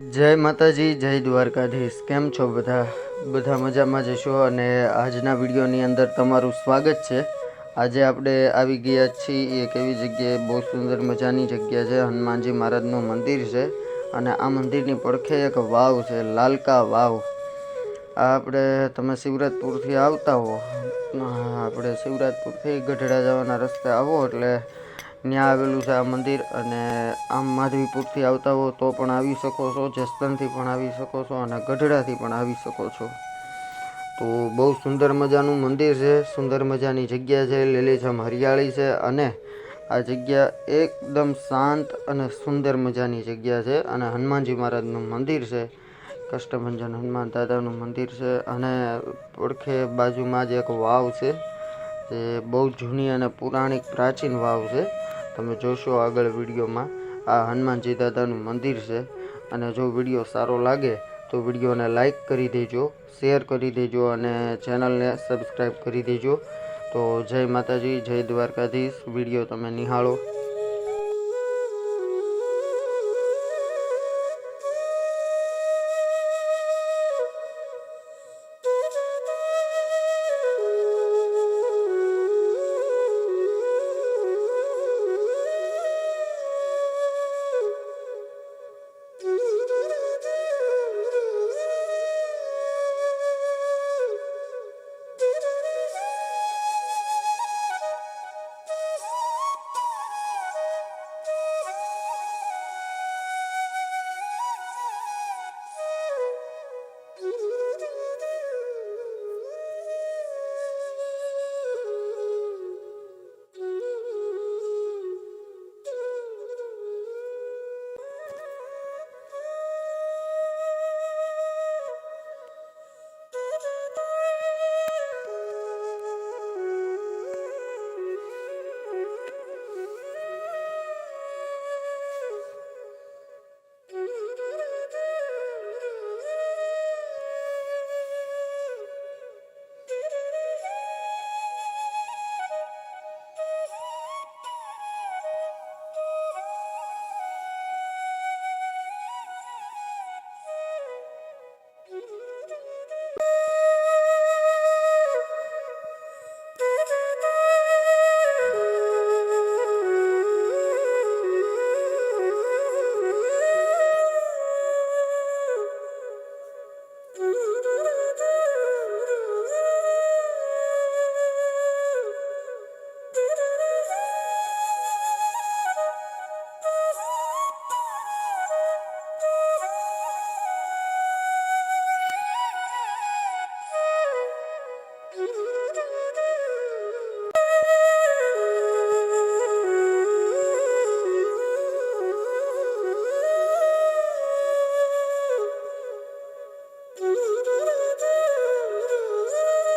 જય માતાજી, જય દ્વારકાધીશ. કેમ છો બધા? બધા મજામાં જશો. અને આજના વિડીયોની અંદર તમારું સ્વાગત છે. આજે આપણે આવી ગયા છીએ એક એવી જગ્યાએ, બહુ સુંદર મજાની જગ્યા છે. હનુમાનજી મહારાજનું મંદિર છે અને આ મંદિરની પડખે એક વાવ છે, લાલકા વાવ. આપણે તમે શિવરાજપુરથી આવતા હો, આપણે શિવરાજપુરથી ગઢડા જવાના રસ્તે આવો એટલે ત્યાં આવેલું છે આ મંદિર. અને આમ માધવીપુરથી આવતા હો તો પણ આવી શકો છો, જસદણથી પણ આવી શકો છો અને ગઢડાથી પણ આવી શકો છો. તો બહુ સુંદર મજાનું મંદિર છે, સુંદર મજાની જગ્યા છે, લીલીછમ હરિયાળી છે અને આ જગ્યા એકદમ શાંત અને સુંદર મજાની જગ્યા છે. અને હનુમાનજી મહારાજનું મંદિર છે, કષ્ટભંજન હનુમાન દાદાનું મંદિર છે. અને પડખે બાજુમાં જ એક વાવ છે, જે બહુ જૂની અને પૌરાણિક પ્રાચીન વાવ છે. તમે જોશો આગળ વિડીયોમાં. આ હનુમાનજી દાદાનું મંદિર છે. અને જો વિડીયો સારો લાગે તો વિડીયોને લાઈક કરી દેજો, શેર કરી દેજો અને ચેનલને સબસ્ક્રાઈબ કરી દેજો. તો જય માતાજી, જય દ્વારકાધીશ. વિડીયો તમે નિહાળો.